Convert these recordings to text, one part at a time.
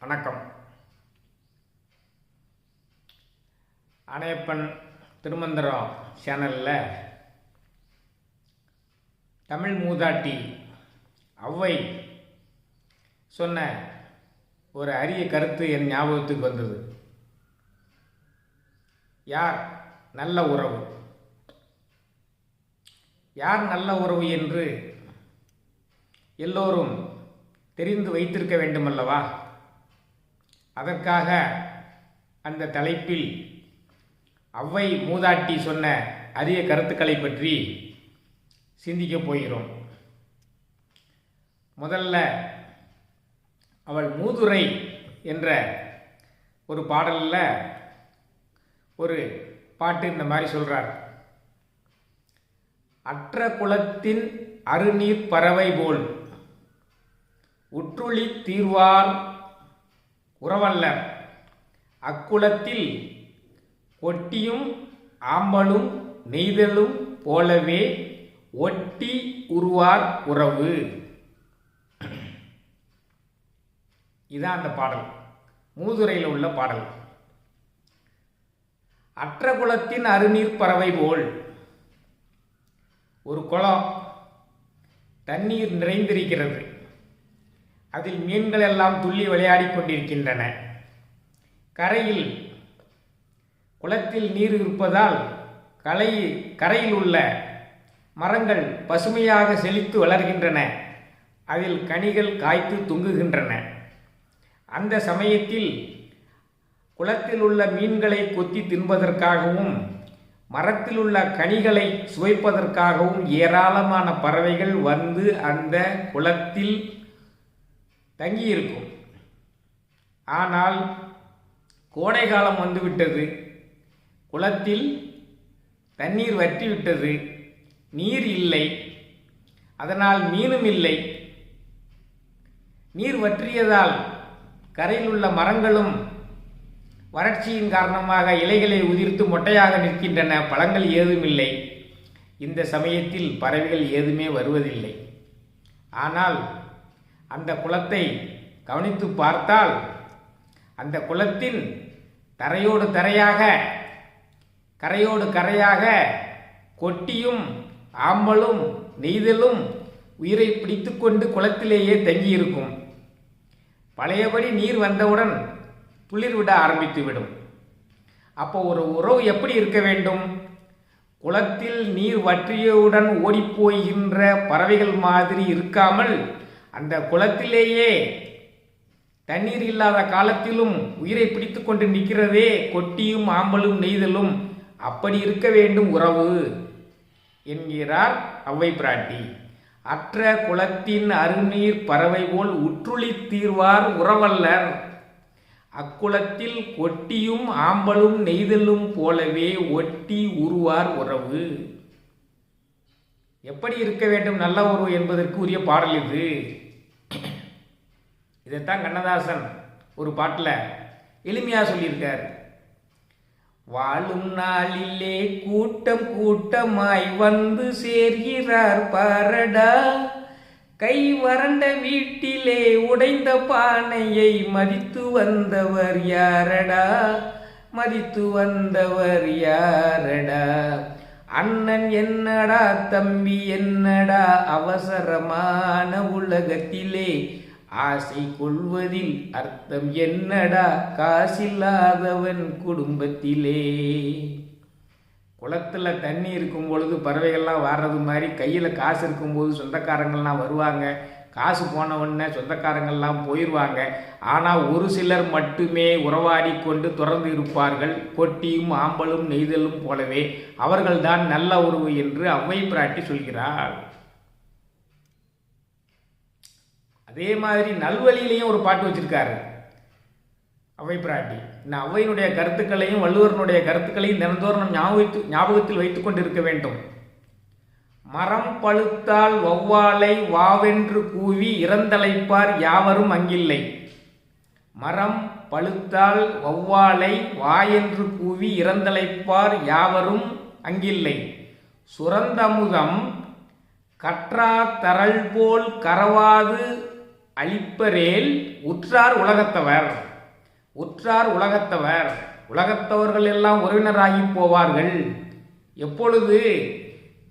வணக்கம். அணையப்பன் திருமந்திரம் சேனலில் தமிழ் மூதாட்டி ஔவை சொன்ன ஒரு அரிய கருத்து என் ஞாபகத்துக்கு வந்தது. யார் நல்ல உறவு, யார் நல்ல உறவு என்று எல்லோரும் தெரிந்து வைத்திருக்க வேண்டுமல்லவா? அதற்காக அந்த தலைப்பில் ஔவை மூதாட்டி சொன்ன அரிய கருத்துக்களை பற்றி சிந்திக்கப் போகிறோம். முதல்ல அவள் மூதுரை என்ற ஒரு பாடலில் ஒரு பாட்டு இந்த மாதிரி சொல்கிறார். அற்ற குலத்தின் அருநீர் பறவை போல் உற்றுளி தீர்வார் உறவல்லர், அக்குலத்தில் கொட்டியும் ஆம்பலும் நெய்தலும் போலவே ஒட்டி உருவார் உறவு. இதான் அந்த பாடல், மூதுரையில் உள்ள பாடல். அற்ற குலத்தின் அருநீர் பறவை போல், ஒரு குளம் தண்ணீர் நிறைந்திருக்கிறது, அதில் மீன்கள் எல்லாம் துள்ளி விளையாடி கொண்டிருக்கின்றன. கரையில் குளத்தில் நீர் இருப்பதால் கரையில் உள்ள மரங்கள் பசுமையாக செழித்து வளர்கின்றன, அதில் கனிகள் காய்த்து தொங்குகின்றன. அந்த சமயத்தில் குளத்தில் உள்ள மீன்களை கொத்தி தின்பதற்காகவும் மரத்தில் உள்ள கனிகளை சுவைப்பதற்காகவும் ஏராளமான பறவைகள் வந்து அந்த குளத்தில் தங்கியிருக்கும். ஆனால் கோடை காலம் வந்துவிட்டது, குளத்தில் தண்ணீர் வற்றிவிட்டது, நீர் இல்லை, அதனால் மீனும் இல்லை. நீர் வற்றியதால் கரையில் உள்ள மரங்களும் வறட்சியின் காரணமாக இலைகளை உதிர்த்து மொட்டையாக நிற்கின்றன, பழங்கள் ஏதுமில்லை. இந்த சமயத்தில் பறவைகள் ஏதுமே வருவதில்லை. ஆனால் அந்த குளத்தை கவனித்து பார்த்தால் அந்த குளத்தின் தரையோடு தரையாக கரையோடு கரையாக கொட்டியும் ஆம்பலும் நெய்தலும் உயிரை பிடித்து கொண்டு குளத்திலேயே தங்கியிருக்கும். பழையபடி நீர் வந்தவுடன் துளிர்விட ஆரம்பித்துவிடும். அப்போ ஒரு உறவு எப்படி இருக்க வேண்டும்? குளத்தில் நீர் வற்றியவுடன் ஓடிப்போகின்ற பறவைகள் மாதிரி இருக்காமல், அந்த குளத்திலேயே தண்ணீர் இல்லாத காலத்திலும் உயிரை பிடித்து கொண்டு நிற்கிறதே கொட்டியும் ஆம்பலும் நெய்தலும், அப்படி இருக்க வேண்டும் உறவு என்கிறார் ஔவை பிராட்டி. அற்ற குலத்தின் அருநீர் பறவை போல் உற்றுளி தீர்வார் உறவல்லர், அக்குளத்தில் கொட்டியும் ஆம்பலும் நெய்தலும் போலவே ஒட்டி உருவார் உறவு. எப்படி இருக்க வேண்டும் நல்ல உறவு என்பதற்கு உரிய பாடல் இது. இதைத்தான் கண்ணதாசன் ஒரு பாட்டில் எளிமையாக சொல்லியிருக்கார். வாழும் நாளிலே கூட்டம் கூட்டமாய் வந்து சேர்கிறார் பாரடா, கை வறண்ட வீட்டிலே உடைந்த பானையை மதித்து வந்தவர் யாரடா, மதித்து வந்தவர் யாரடா. அண்ணன் என்னடா தம்பி என்னடா, அவசரமான உலகத்திலே ஆசை கொள்வதில் அர்த்தம் என்னடா, காசில்லாதவன் குடும்பத்திலே. குளத்தில் தண்ணி இருக்கும் பொழுது பறவைகள்லாம் வர்றது மாதிரி கையில் காசு இருக்கும்போது சொந்தக்காரங்கள்லாம் வருவாங்க, காசு போனவுடனே சொந்தக்காரங்கள்லாம் போயிடுவாங்க. ஆனால் ஒரு சிலர் மட்டுமே உறவாடி கொண்டு தொடர்ந்து இருப்பார்கள், கொட்டியும் ஆம்பலும் நெய்தலும் போலவே. அவர்கள்தான் நல்ல உறவு என்று ஔவை பிராட்டி சொல்கிறார். அதே மாதிரி நல்வழியிலையும் ஒரு பாட்டு வச்சிருக்காரு ஔவை பிராட்டி. இந்த ஔவையினுடைய கருத்துக்களையும் வள்ளுவரனுடைய கருத்துக்களையும் தினந்தோறும் நம் ஞாபகத்தில் வைத்துக் கொண்டு இருக்க வேண்டும். மரம் பழுத்தால் வௌவாலை வாவென்று கூவி இறந்தழைப்பார் யாவரும் அங்கில்லை. மரம் பழுத்தால் வௌவாலை வாயென்று கூவி இறந்தழைப்பார் யாவரும் அங்கில்லை. சுரந்தமுதம் கற்றா தரள் போல் கரவாது அளிப்பரேல் உற்றார் உலகத்தவர். உற்றார் உலகத்தவர், உலகத்தவர்கள் எல்லாம் உறவினராகி போவார்கள். எப்பொழுது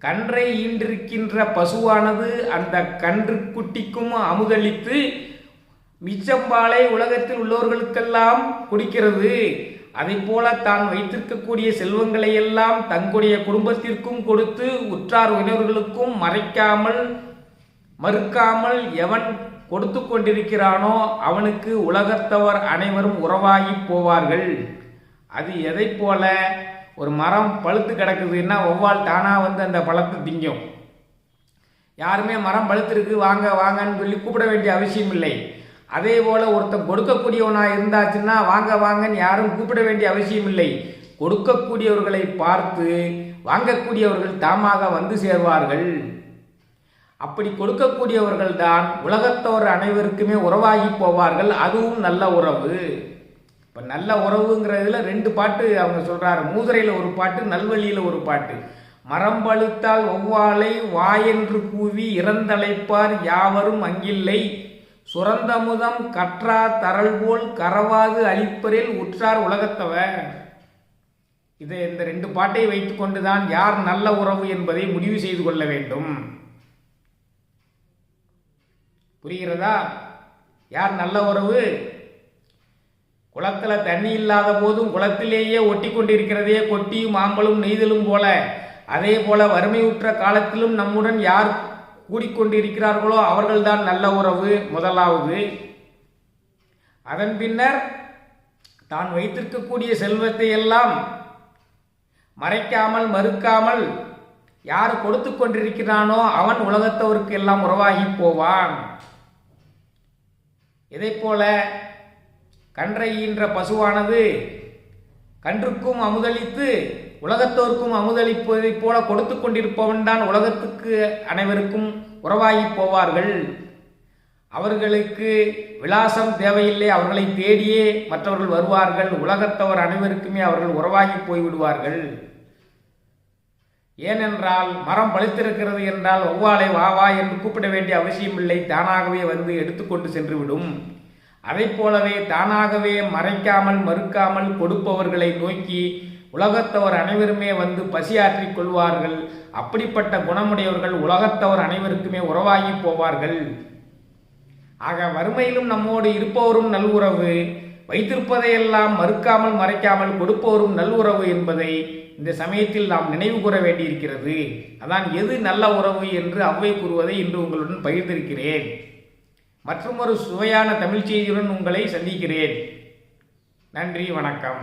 கன்றை ஈன்றிருக்கின்ற பசுவானது அந்த கன்றுக்குட்டிக்கும் அமுதளித்து மிச்சம்பாலை உலகத்தில் உள்ளவர்களுக்கெல்லாம் குடிக்கிறது. அதை போல தான் வைத்திருக்கக்கூடிய செல்வங்களை எல்லாம் தங்களுடைய குடும்பத்திற்கும் கொடுத்து உற்றார் உறவினர்களுக்கும் மறைக்காமல் மறுக்காமல் எவன் கொடுத்து கொண்டிருக்கிறானோ அவனுக்கு உலகத்தவர் அனைவரும் உறவாகி போவார்கள். அது எதை போல, ஒரு மரம் பழுத்து கிடக்குதுன்னா ஒவ்வாள் தானாக வந்து அந்த பழத்தை திங்கும். யாருமே மரம் பழுத்திருக்கு வாங்க வாங்கன்னு சொல்லி கூப்பிட வேண்டிய அவசியம் இல்லை. அதே போல் ஒருத்தன் கொடுக்கக்கூடியவனாக இருந்தாச்சுன்னா வாங்க வாங்கன்னு யாரும் கூப்பிட வேண்டிய அவசியம் இல்லை. கொடுக்கக்கூடியவர்களை பார்த்து வாங்கக்கூடியவர்கள் தாமாக வந்து சேர்வார்கள். அப்படி கொடுக்கக்கூடியவர்கள் தான் உலகத்தோர் அனைவருக்குமே உறவாகி போவார்கள். அதுவும் நல்ல உறவு. இப்போ நல்ல உறவுங்கிறதுல 2 பாட்டு அவங்க சொல்கிறாரு. மூதுரையில் ஒரு பாட்டு, நல்வழியில் ஒரு பாட்டு. மரம் பழுத்தால் ஒவ்வாளை வாயென்று கூவி இறந்தழைப்பார் யாவரும் அங்கில்லை, சுரந்தமுதம் கற்றா தரல் போல் கரவாது அளிப்பரில் உற்றார் உலகத்தவர். இதை இந்த 2 பாட்டை வைத்துக்கொண்டு தான் யார் நல்ல உறவு என்பதை முடிவு செய்து கொள்ள வேண்டும். புரிகிறதா? யார் நல்ல உறவு? குளத்தில் தண்ணி இல்லாத போதும் குளத்திலேயே ஒட்டி கொண்டிருக்கிறதே கொட்டியும் மாம்பழும் நெய்தலும் போல, அதே போல வறுமையுற்ற காலத்திலும் நம்முடன் யார் கூடிக்கொண்டிருக்கிறார்களோ அவர்கள்தான் நல்ல உறவு. முதலாவது. அதன் பின்னர் தான் வைத்திருக்கக்கூடிய செல்வத்தை எல்லாம் மறைக்காமல் மறுக்காமல் யார் கொடுத்து கொண்டிருக்கிறானோ அவன் உலகத்தவருக்கு எல்லாம் உறவாகி போவான். இதை போல கன்றை ஈன்ற பசுவானது கன்றுக்கும் அமுதளித்து உலகத்தோருக்கும் அமுதளிப்பதை போல கொடுத்து கொண்டிருப்பவன் தான் உலகத்துக்கு அனைவருக்கும் உறவாகி போவார்கள். அவர்களுக்கு விலாசம் தேவையில்லை, அவர்களை தேடியே மற்றவர்கள் வருவார்கள். உலகத்தவர் அனைவருக்குமே அவர்கள் உறவாகி போய்விடுவார்கள். ஏனென்றால் மரம் பழுத்திருக்கிறது என்றால் ஒவ்வாளை வா வா என்று கூப்பிட வேண்டிய அவசியமில்லை, தானாகவே வந்து எடுத்துக்கொண்டு சென்றுவிடும். அதை போலவே தானாகவே மறைக்காமல் மறுக்காமல் கொடுப்பவர்களை நோக்கி உலகத்தவர் அனைவருமே வந்து பசியாற்றிக் கொள்வார்கள். அப்படிப்பட்ட குணமுடையவர்கள் உலகத்தவர் அனைவருக்குமே உறவாகி போவார்கள். ஆக வறுமையிலும் நம்மோடு இருப்பவரும் நல்லுறவு, வைத்திருப்பதையெல்லாம் மறுக்காமல் மறைக்காமல் கொடுப்பவரும் நல்லுறவு என்பதை இந்த சமயத்தில் நாம் நினைவு கூற வேண்டியிருக்கிறது. அதான் எது நல்ல உறவு என்று அவ்வை கூறுவதை இன்று உங்களுடன் பகிர்ந்திருக்கிறேன். மற்றும் ஒரு சுவையான தமிழ் செய்தியுடன் உங்களை சந்திக்கிறேன். நன்றி, வணக்கம்.